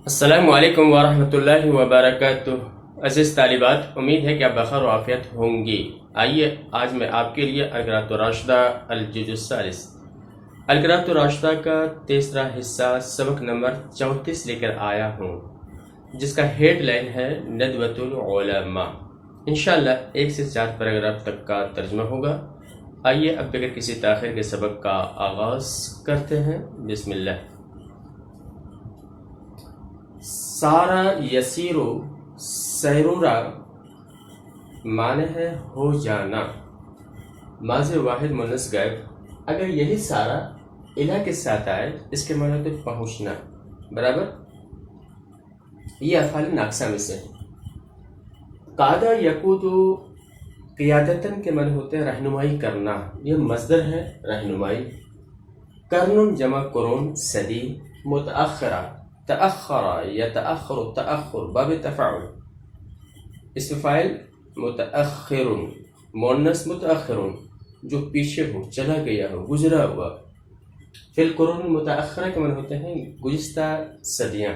السلام علیکم ورحمۃ اللہ وبرکاتہ۔ عزیز طالبات، امید ہے کہ آپ بخیر و عافیت ہوں گی۔ آئیے آج میں آپ کے لیے القراءۃ الراشدہ الجزء الثالث القراءۃ الراشدہ کا تیسرا حصہ سبق نمبر 34 لے کر آیا ہوں، جس کا ہیڈ لائن ہے ندوۃ العلماء۔ انشاءاللہ 1 سے 4 پیراگراف تک کا ترجمہ ہوگا۔ آئیے اب بغیر کسی تاخیر کے سبق کا آغاز کرتے ہیں۔ بسم اللہ۔ سارا یسیرو سیرورا معنی ہے ہو جانا، ماضی واحد مونث غائب۔ اگر یہی سارا الہ کے ساتھ آئے اس کے معنی تو پہنچنا برابر، یہ افعال ناقصہ میں سے۔ قادہ یقودو قیادتاً کے معنی ہوتے ہیں رہنمائی کرنا، یہ مصدر ہے رہنمائی۔ قرن جمع قرون، صدی۔ متأخرہ تأخر یتأخر تأخر باب تفاعل، اسم فاعل متأخر، مؤنث متأخر جو پیچھے ہو، چلا گیا ہو، گزرا ہوا۔ فی القرون المتأخرہ کے معنی ہوتے ہیں گزشتہ صدیاں۔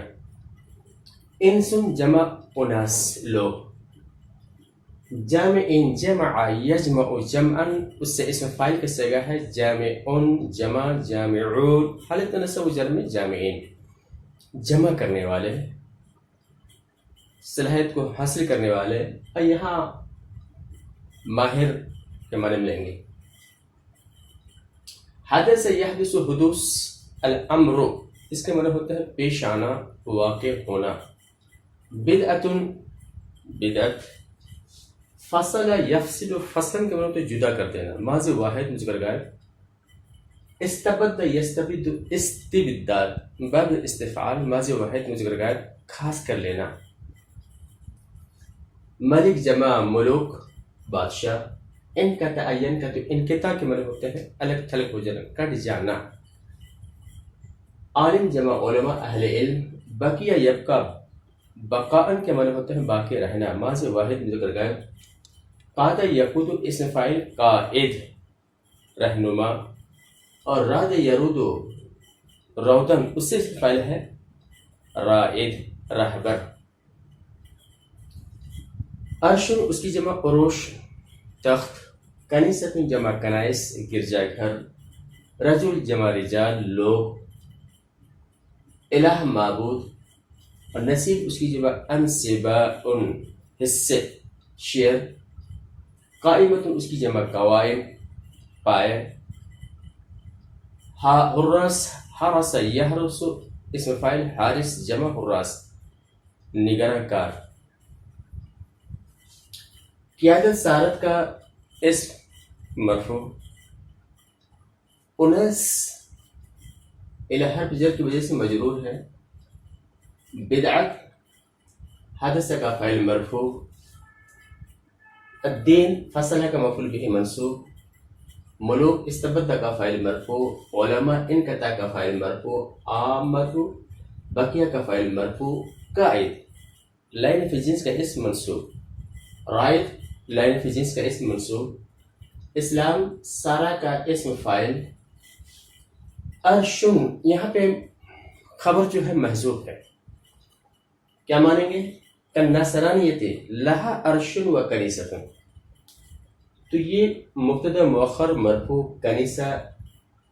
انس جمع اناس، لوگ۔ جامع جمع یجمع جمعا، اس سے اسم فاعل کا صیغہ ہے جامع، جمع جامعون، حالت نصب و جر میں جامعین، جمع کرنے والے، صلاحیت کو حاصل کرنے والے، اور یہاں ماہر کے معنی میں لیں گے۔ حدث یحدث حدوث الامر، اس کے معنی ہوتا ہے پیش آنا، واقع ہونا۔ بدعت بدعت۔ فصل یفصل، فصل کے معنی ہوتا ہے جدا کر دینا، ماضی واحد مذکر غائب۔ استبد یستبد استبداد، باب استفعال، ماضی واحد مذکر غائب، خاص کر لینا۔ ملک جمع ملوک، بادشاہ۔ انقطع ینقطع، انقطاع کے معنی ہوتے ہیں الگ تھلگ ہو جانا، کٹ جانا۔ عالم جمع علماء، اہل علم۔ بقیہ یبقى، بقاءً کے معنی ہوتے ہیں باقی رہنا، ماضی واحد مذکر غائب۔ قاد یقود، اسم فاعل قائد، رہنما۔ اور راد یرود رودن، اس سے اسم فاعل ہے رائد، رہبر۔ عرش، اس کی جمع عروش، تخت۔ کنیست جمع کنائس، گرجا گھر۔ رجل جمع رجال، لوگ۔ الہ، معبود۔ اور نصیب، اس کی جمع انصباء، حصے، شیئر۔ قائمت، اس کی جمع قوائم، پائے۔ حراس، حرس یحرس، اسم فاعل حارس، جمع حراس، نگراں کار۔ قیادت سارت کا اسم مرفوع۔ انس الہ حرف جر کی وجہ سے مجرور ہے۔ بدعت حدث کا فاعل مرفوع۔ الدین فصل کا مفعول به منصوب۔ ملوک استبد کا فاعل مرفوع۔ علماء انقطع کا فاعل مرفوع۔ عامت بقیہ کا فاعل مرفوع۔ قائد لائن فی جنس کا اسم منصوب۔ رائد لائن فی جنس کا اسم منصوب۔ اسلام سارا کا اسم فاعل۔ عرشن، یہاں پہ خبر جو ہے محذوف ہے، کیا مانیں گے؟ کالنصرانیۃ لہا عرش و کنیسۃ، تو یہ مبتدا مؤخر مرفوع، کنیسہ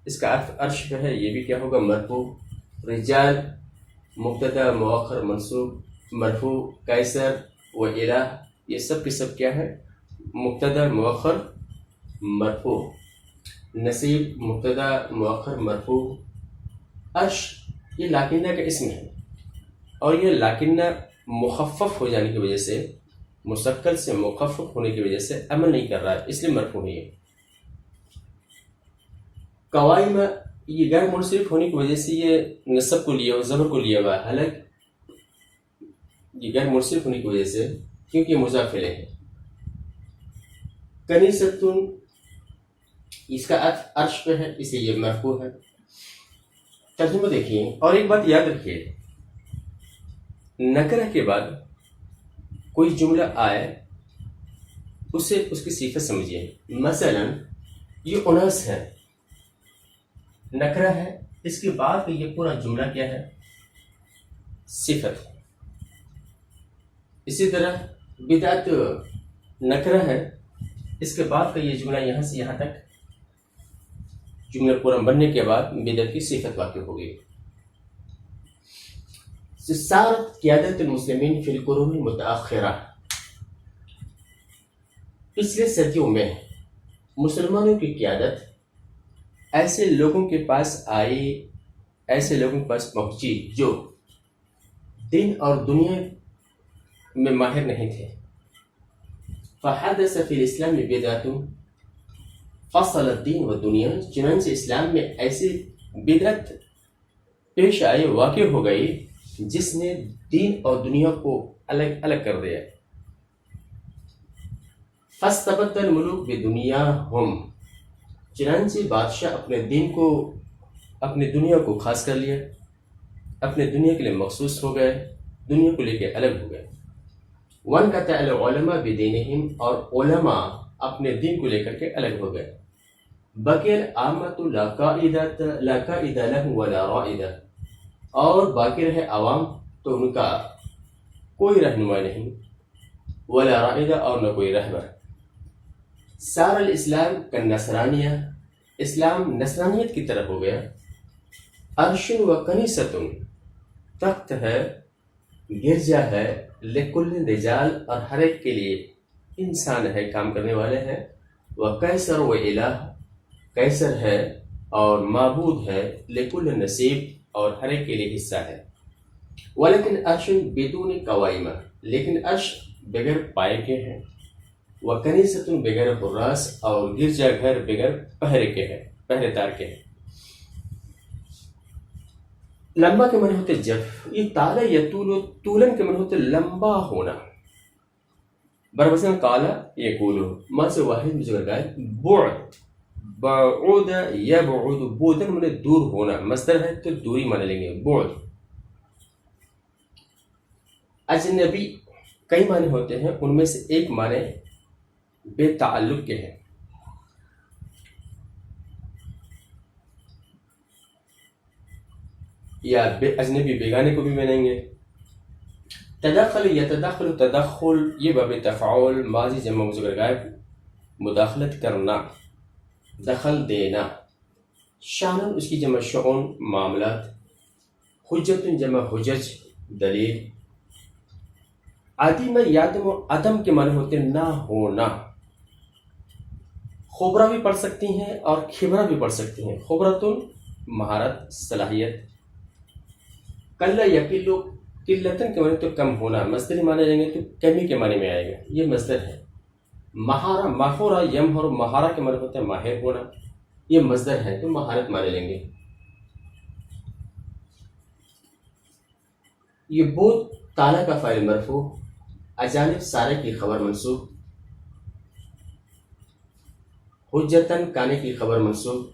اس کا عطف عرش پہ ہے، یہ بھی کیا ہوگا؟ مرفوع۔ رجال مبتدا مؤخر منصوب مرفوع، قیصر و الہ یہ سب کے سب کیا ہے؟ مبتدا مؤخر مرفوع۔ نصیب مبتدا مؤخر مرفوع۔ عرش یہ لاکنہ کا اسم ہے، اور یہ لاکنہ مخفف ہو جانے کی وجہ سے، مسکل سے مخفف ہونے کی وجہ سے عمل نہیں کر رہا ہے، اس لیے مرفوع نہیں ہے۔ قوائم یہ غیر منصرف ہونے کی وجہ سے یہ نصب کو لیا ہوا، زبر کو لیا ہوا ہے، حالانکہ یہ غیر منصرف ہونے کی وجہ سے کیونکہ یہ مضاف الیہ ہے۔ کنیستن اس کا عطف عرش پہ ہے، اسے یہ مرفوع ہے۔ ترجمہ دیکھیے، اور ایک بات یاد رکھیے، نکرہ کے بعد کوئی جملہ آئے اسے اس کی صفت سمجھیے۔ مثلا یہ اناس ہے، نکرہ ہے، اس کے بعد یہ پورا جملہ کیا ہے؟ صفت ہے. اسی طرح بدعت نکرہ ہے. اس کے بعد کا یہ جملہ یہاں سے یہاں تک جملہ پورا بننے کے بعد بدعت کی صفت واقع ہو گئی. صارت قیادت المسلمین فی القرون المتأخرہ. پچھلے صدیوں میں مسلمانوں کی قیادت ایسے لوگوں کے پاس آئی، ایسے لوگوں کے پاس پہنچی جو دین اور دنیا میں ماہر نہیں تھے. فحدث فی الاسلام بدعت فصل الدین و دنیا. چنانچہ اسلام میں ایسی بدعت پیش آئی، واقع ہو گئی جس نے دین اور دنیا کو الگ الگ کر دیا. فاستبد الملوک بدنیاہم. چنانچہ بادشاہ اپنے دنیا کو خاص کر لیا، اپنے دنیا کے لیے مخصوص ہو گئے، دنیا کو لے کے الگ ہو گئے. وانقطع العلماء بدینہم. اور علماء اپنے دین کو لے کر کے الگ ہو گئے. بقی العامۃ لا قائد لہ ولا رائد. اور باقی رہے عوام تو ان کا کوئی رہنما نہیں، ولا رائد اور نہ کوئی رہبر. سار الاسلام کالنصرانیہ. اسلام نصرانیت کی طرف ہو گیا. عرش و کنیست. تخت ہے، گرجا ہے، لکل رجال اور ہر ایک کے لیے انسان ہے، کام کرنے والے ہیں. وہ قیصر و الہ. قیصر ہے اور معبود ہے. لکل نصیب اور ہر ایک کے لیے حصہ ہے. ولیکن عرش بدون قوائم. لیکن عرش بغیر پائے کے ہیں. وہ کنیست بغیر حراس. اور گرجا گھر بغیر پہرے کے ہے، پہرے دار کے ہیں. لمبا کے معنی ہوتے جب. یہ تالا یا طولن کے معنی ہوتے لمبا ہونا. بربسن کالا یہ کولو ما سے واحد مجھے گائے. بعد بعود یبعد. بودن معنی دور ہونا. مصدر ہے تو دوری معنی لیں گے بعد. اجنبی کئی معنی ہوتے ہیں، ان میں سے ایک معنی بے تعلق کے ہیں. یا اجنبی بیگانے کو بھی مانیں گے. تدخل یتدخل. تدخل یہ باب تفعول ماضی جمع مذکر غائب. مداخلت کرنا، دخل دینا. شانن اس کی جمع شعون معاملات. حجت جمع حجج دلیل. عدیم یادم و عدم کے معنی ہوتے نہ ہونا. خبرہ بھی پڑھ سکتی ہیں اور خبرہ بھی پڑھ سکتی ہیں. خبرتن مہارت، صلاحیت. کل یقلو. قلتن کے معنی تو کم ہونا. مصدری معنی لیں گے تو کمی کے معنی میں آئے گا، یہ مصدر ہے. مہارا ماہورا یمہر. مہارا کے معنی ہوتا ہے ماہر ہونا، یہ مصدر ہے تو مہارت معنی لیں گے. یہ بود تالا کا فاعل مرفوع. اجانب سارے کی خبر منصوب. حجتن کانے کی خبر منصوب.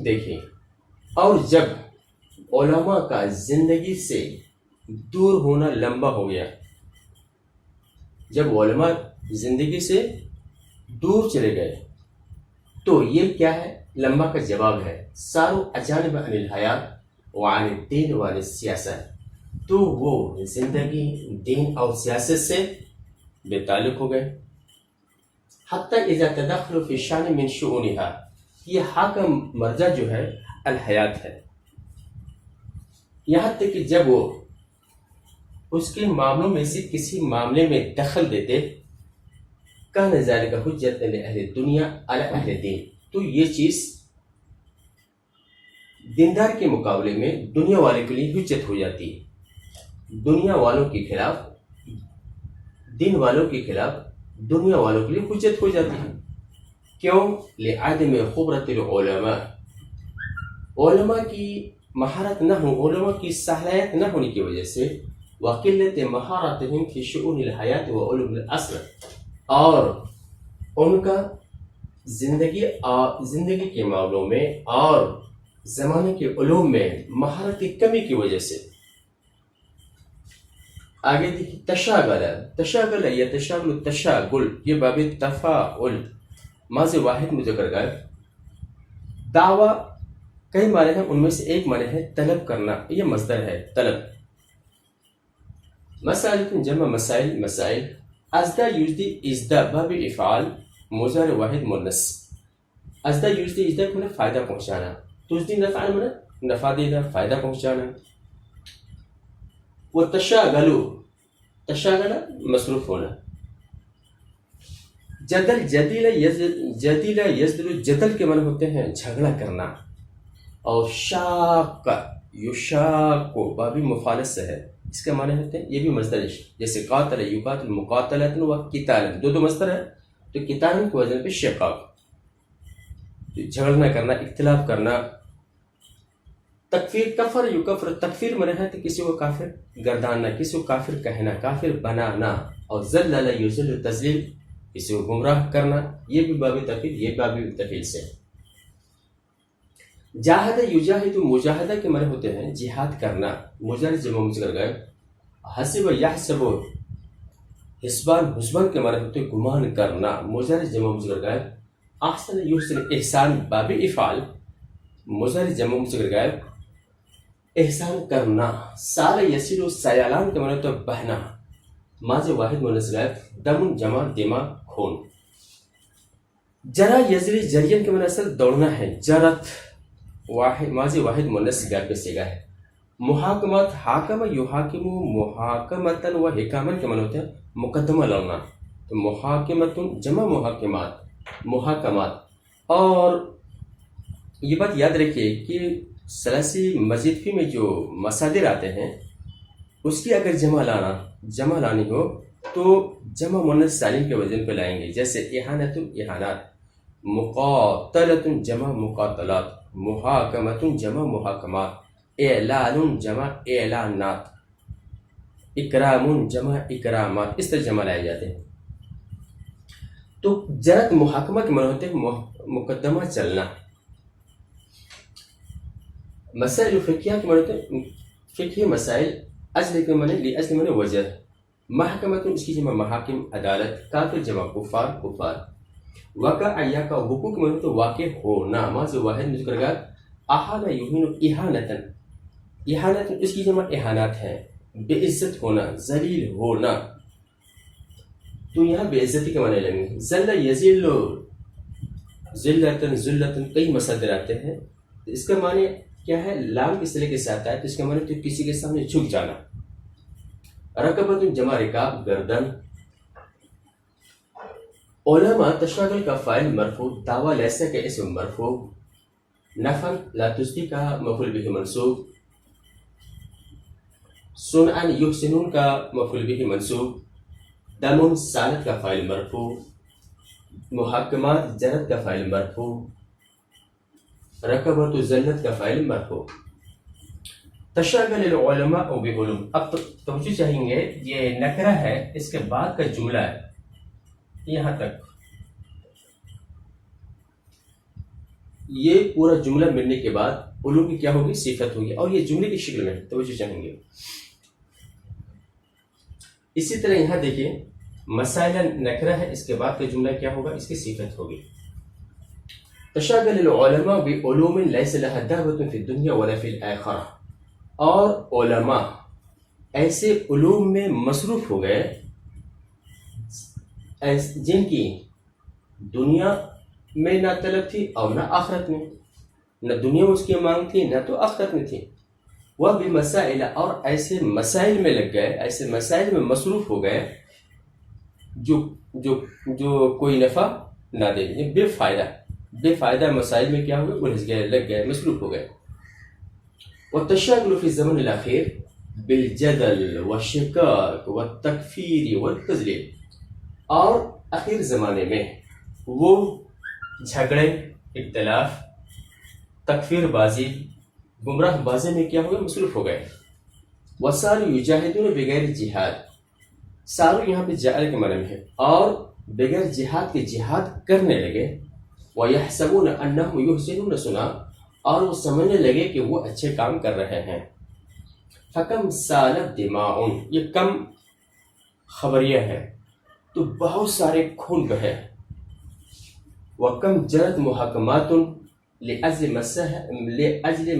دیکھیں، اور جب علماء کا زندگی سے دور ہونا لمبا ہو گیا، جب علماء زندگی سے دور چلے گئے تو یہ کیا ہے؟ لمبا کا جواب ہے. سارو اجانب عن الحیات وعن الدین وعن السیاست. تو وہ زندگی، دین اور سیاست سے بے تعلق ہو گئے. حتی اذا تدخلوا فی شان من شؤونها. یہ حق کا مرجع جو ہے الحیات ہے. یہاں تک کہ جب وہ اس کے معاملوں میں سے کسی معاملے میں دخل دیتے، کان ذالک حجۃ لأہل دنیا علی اہل دین. تو یہ چیز دیندار کے مقابلے میں دنیا والے کے لیے حجت ہو جاتی ہے. دنیا والوں کے خلاف، دین والوں کے خلاف دنیا والوں کے لیے حجت ہو جاتی ہے. کیوں؟ لعدم خبرت العلماء. علماء کی مہارت نہ ہو، علماء کی صلاحیت نہ ہونے کی وجہ سے. وقلت مہارتهم فی شؤون الحیات و علوم العصر. اور ان کا زندگی کے معاملوں میں اور زمانے کے علوم میں مہارت کی کمی کی وجہ سے. آگے دیکھیں، تشاغل یا تشاغل یہ باب تفاعل ماضی واحد مذکر غائب. دعویٰ کئی معنی ہیں، ان میں سے ایک معنی ہے طلب کرنا، یہ مصدر ہے طلب. مسائل جمع مسائل مسائل. ازدا یوزدی ازدا باب افعال مضارع واحد مونس. ازدا یوزدی ازدا کو فائدہ پہنچانا، تجدی نفع میں نفع دینا، فائدہ پہنچانا. وہ تشاغلو، تشاغلہ مصروف ہونا. جدل جدیلا یزدل، جدل کے معنی ہوتے ہیں جھگڑا کرنا. اور شاق یشاق بابی مفالت سے ہے، اس کا معنی ہوتے ہیں یہ بھی مصدر ہے، جیسے قاتل یقاتل مقاتلۃ و قتال، دو مصدر ہے، تو قتال کے وزن پہ شقاق، جھگڑنا کرنا، اختلاف کرنا. تکفیر کفر یکفر، تکفیر معنی ہے تو کسی کو کافر گرداننا، کسی کو کافر کہنا، کافر بنانا. اور ذلل یذل تذلیل، کسی کو گمراہ کرنا، یہ بھی باب تفعیل، یہ باب تفعیل سے. جاہد یجاہد، مجاہدہ کے معنی ہوتے ہیں جہاد کرنا، مجاہد جمع مذکر غائب. حسب یحسب، حسبان حسبان کے معنی ہوتے ہیں گمان کرنا، مجاہد جمع مذکر غائب. احسن یحسن، احسان باب افعال مجاہد جمع مذکر غائب، احسان کرنا. سال یسیل، سیالان کے معنی ہوتے ہیں بہنا، ماضی واحد مونس غائب. دم جمع دماغ خون. جرا یزری، جرین کے معنی اصل دوڑنا ہے، جرت واحد ماضی واحد مونس غائب کا صیغہ ہے. محاکمات، حاکم یحاکم محاکمتن و حکامن کے معنی ہوتے ہیں مقدمہ لڑنا، تو محاکمتن جمع محاکمات، محاکمات. اور یہ بات یاد رکھیے کہ ثلاثی مزید فی میں جو مصادر آتے ہیں اس کی اگر جمع لانی ہو تو جمع مؤنث سالم کے وزن پہ لائیں گے، جیسے احانت احانات، مقاتلت جمع مقاتلات، محاکمت جمع محاکمات، اعلان جمع اعلانات، اکرام جمع اکرامات، اس طرح جمع لائے جاتے ہیں. تو جرت محاکمہ کے معنی ہوتے ہیں مقدمہ چلنا. مسائل فقہیہ کے معنی ہوتے ہیں فقہی مسائل. اجل کے معنی لی اجل معنی وجہ. محکمت اس کی جمع محاکم عدالت. کافر جمع کفار کفار. واقع یا کا حقوق معنی ہوتے واقع ہونا، ماضی واحد مذکر گا. احانہ یہین احانتن، احانتن اس کی جمع احانات ہے، بے عزت ہونا، ذلیل ہونا. تو یہاں بے عزتی کے معنی لیں گے. ذل یذل، ذلتن ذلتن، کئی مصادر آتے ہیں. اس کا معنی کیا ہے؟ لام کے صلے کے ساتھ آئے تو اس کا معنی تو کسی کے سامنے جھک جانا. رکبت جمع رکاب گردن. علماء تشاغل کا فاعل مرفوع، دعویٰ لیسا کا اسم مرفوع. نفل لا تسدی کا مفعول به منصوب. صنعا یحسنون کا مفعول به منصوب. دم سالت کا فاعل مرفوع. محاکمات جرت کا فاعل مرفوع. رکبت ذلت کا فاعل مرفوع. تشاغل العلماء بعلوم. اب توجہ چاہیں گے، یہ نکرہ ہے، اس کے بعد کا جملہ ہے یہاں تک، یہ پورا جملہ ملنے کے بعد علوم کی کیا ہوگی؟ صفت ہوگی، اور یہ جملے کی شکل میں توجہ چاہیں گے. اسی طرح یہاں دیکھیں مسائل نکرہ ہے، اس کے بعد کا جملہ کیا ہوگا؟ اس کی صفت ہوگی. تشاغل العلماء بعلوم لیس لها دعوة فی الدنیا ولا فی الآخرہ. اور علماء ایسے علوم میں مصروف ہو گئے جن کی دنیا میں نہ طلب تھی اور نہ آخرت میں، نہ دنیا میں اس کی مانگ تھی نہ تو آخرت میں تھی. وہ بھی مسائل، اور ایسے مسائل میں لگ گئے، ایسے مسائل میں مصروف ہو گئے جو جو جو کوئی نفع نہ دے، بے فائدہ مسائل میں کیا ہوئے؟ الجھ گئے، لگ گئے، مصروف ہو گئے. والتشاغل في الزمن الأخير بالجدل والشقاق والتكفير والتذليل. اور اخیر زمانے میں وہ جھگڑے، اختلاف، تکفیر بازی، گمراہ بازی میں کیا ہوئے؟ مصروف ہو گئے. وصاروا يجاهدون بغیر جہاد. سارو یہاں پہ جعل کے معنی میں ہے، اور بغیر جہاد کے جہاد کرنے لگے. ويحسبون أنهم يحسنون صنعا، اور وہ سمجھنے لگے کہ وہ اچھے کام کر رہے ہیں. فکم سالت دماء، یہ کم خبریہ ہے، تو بہت سارے خون بہے. وکم جرت محاکمات، لأجل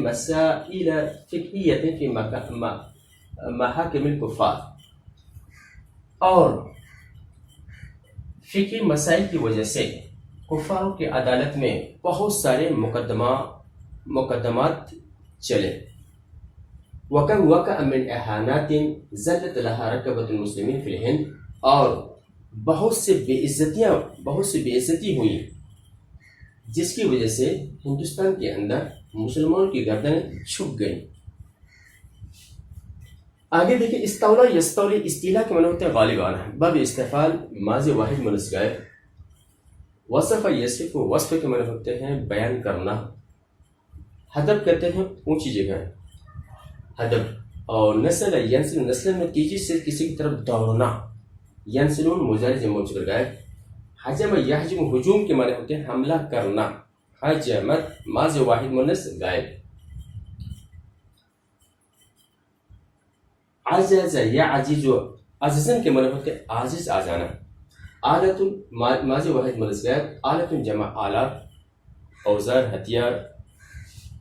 مسائل فقهية في محاكم الكفار، اور فقہی مسائل کی وجہ سے کفاروں کی عدالت میں بہت سارے مقدمات چلے. وَكَمْ وَقَعَ مِنْ إِهَانَاتٍ زَلَّتْ لَهَا رَكَبَةُ الْمُسْلِمِينَ فِي الْهِنْدِ، اور بہت سے بے عزتی ہوئی جس کی وجہ سے ہندوستان کے اندر مسلمانوں کی گردنیں جھک گئیں. آگے دیکھیں استولا یستولی، استیلا کے معنی ہوتے ہیں غالب آنا. باب استفعال ماضی واحد منص غائب. وصف یصف، وصف کے معنی ہوتے ہیں بیان کرنا. حدب کہتے ہیں اونچی جگہ، حدب. اور نسل ینسل، نسل میں تیزی سے کسی کی طرف دوڑنا. ینسلون مضارع جمع مذکر غائب. حجم یحجم، ہجوم کے معنی ہوتے ہیں حملہ کرنا. حجمت ماضی واحد منص غائب. عجز یعجز، عجزن کے معنی ہوتے ہیں عاجز آ جانا. آلت ماضی واحد منص غائب. آلت جمع آلات، اوزار، ہتھیار.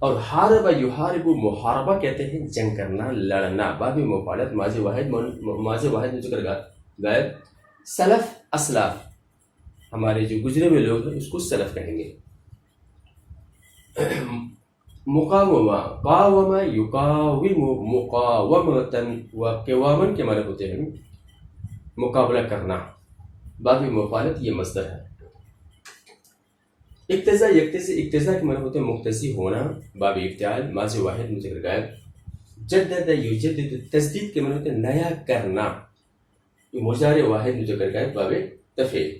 اور حارب یحارب، محاربہ کہتے ہیں جنگ کرنا، لڑنا. باب مفعولات ماضی واحد منص غائب. سلف اسلاف، ہمارے جو گزرے ہوئے لوگ ہیں اس کو سلف کہیں گے. مقاومہ، قاوم یقاوم مقاومتاً، وقواماً کے معنی ہوتے ہیں مقابلہ کرنا. باب مفعولات یہ مصدر ہے. اقتضاء یقتضی، اقتضاء کے معنی ہوتے ہیں مقتضی ہونا. باب افتعال ماضی واحد مذکر غائب. جدد یجدد، تجدید کے معنی ہوتے ہیں نیا کرنا. مضارع واحد مذکر غائب. باب تفعیل.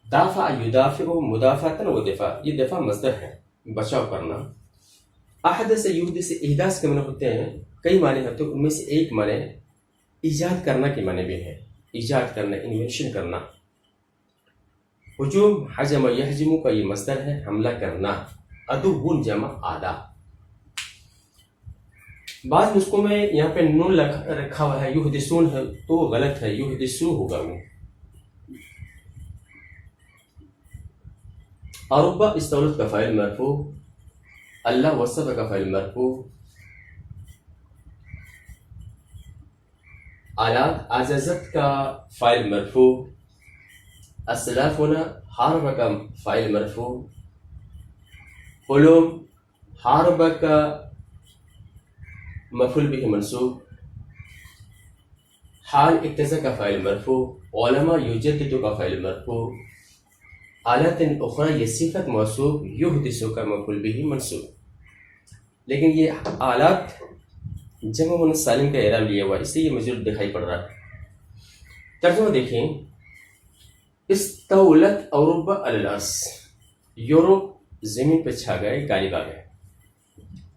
دافع یدافع مدافعتاً و دفاع، یہ دفاع مصدر ہے بچاؤ کرنا. احدث یحدث، احداث کے معنی ہوتے ہیں کئی معنی ہوتے ہیں، ان میں سے ایک معنی ایجاد کرنا کے معنی بھی ہے. ایجاد کرنا، انوینشن کرنا. ہجوم حجم یحجم کا یہ مصدر ہے حملہ کرنا. عدو جمع آدھا. بعض نسخوں میں یہاں پہ نون رکھا ہوا ہے یحدثون ہے تو وہ غلط ہے، یحدثو ہوگا وہ. عربہ استولت کا فاعل مرفوع. اللہ وصف کا فاعل مرفوع. آلات عجزت کا فاعل مرفوع. اسلافنا حارب کا فاعل مرفوع. علوم حارب کا مفعول به منصوب. حال اقتضاء کا فاعل مرفوع. علماء یجدد کا فاعل مرفوع. آلات اخرى یہ صفت موصوف، یحدث کا مفعول به منصوب. لیکن یہ آلات جمع مؤنث سالم کا اعراب لیا ہوا ہے، اس سے یہ مجرور دکھائی پڑ رہا ہے. ترجمہ دیکھیں. استولت اوروبا علی الارض، یورپ زمین پہ چھا گئے، غالب آ گئے.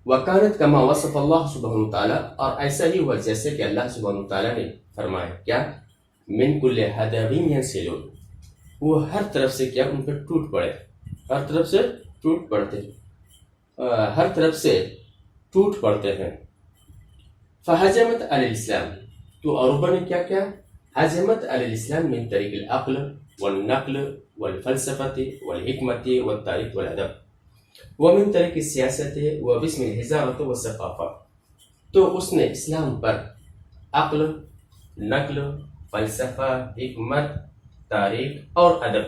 وکانت کما وصف اللہ سبحانہ وتعالی، اور ایسا ہی ہوا جیسے کہ اللہ سبحانہ وتعالی نے فرمایا. کیا؟ من کل حدب ینسلون، وہ ہر طرف سے کیا ان پر ٹوٹ پڑے، ہر طرف سے ٹوٹ پڑتے، ہر طرف سے ٹوٹ پڑتے ہیں. فہجمت علی الاسلام، تو اوروبا نے کیا کیا؟ حجمت علی الاسلام من طریق العقل والنقل والفلسفة والحکمة والتاریخ والادب ومن طریق السیاست وباسم الحضارة والثقافة. تو اس نے اسلام پر عقل، نقل، فلسفہ، حکمت، تاریخ اور ادب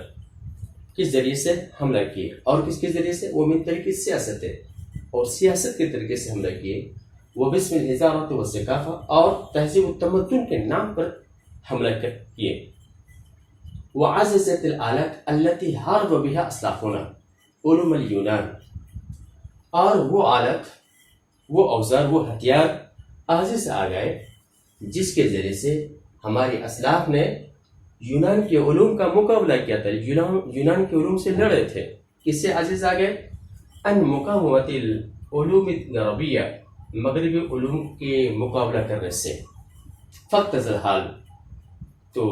کے ذریعے سے حملہ کیے. اور کس کے ذریعے سے؟ وہ من طریق السیاست، اور سیاست کے طریقے سے حملہ کیے. وہ بسم الحضارت والثقافہ، اور تہذیب و تمدن کے نام پر حملہ کیے. وعززت الآلات التي حارب بها اسلافنا علوم اليونان، اور وہ آلت، وہ اوزار، وہ ہتھیار عاجز آ گئے جس کے ذریعے سے ہمارے اسلاف نے یونان کے علوم کا مقابلہ کیا تھا. یونان کے علوم سے لڑے تھے. کس سے عاجز آ گئے؟ ان مقاومت العلوم الغربیہ، مغربی علوم کے مقابلہ کرنے سے. فقط الحال، تو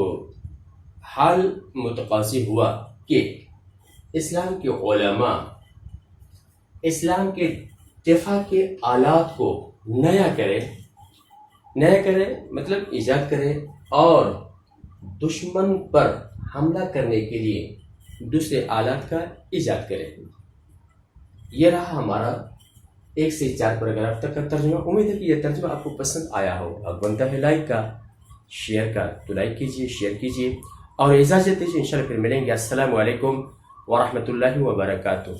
حال متقاضی ہوا کہ اسلام کے علماء اسلام کے دفاع کے آلات کو نیا کرے مطلب ایجاد کرے، اور دشمن پر حملہ کرنے کے لیے دوسرے آلات کا ایجاد کرے. یہ رہا ہمارا 1 سے 4 پیراگراف تک کا ترجمہ. امید ہے کہ یہ ترجمہ آپ کو پسند آیا ہو. اب بنتا ہے لائک کا، شیئر کا، تو لائک کیجیے، شیئر کیجیے اور اجازت دیجیے. انشاءاللہ پھر ملیں گے. السلام علیکم ورحمۃ اللہ وبرکاتہ.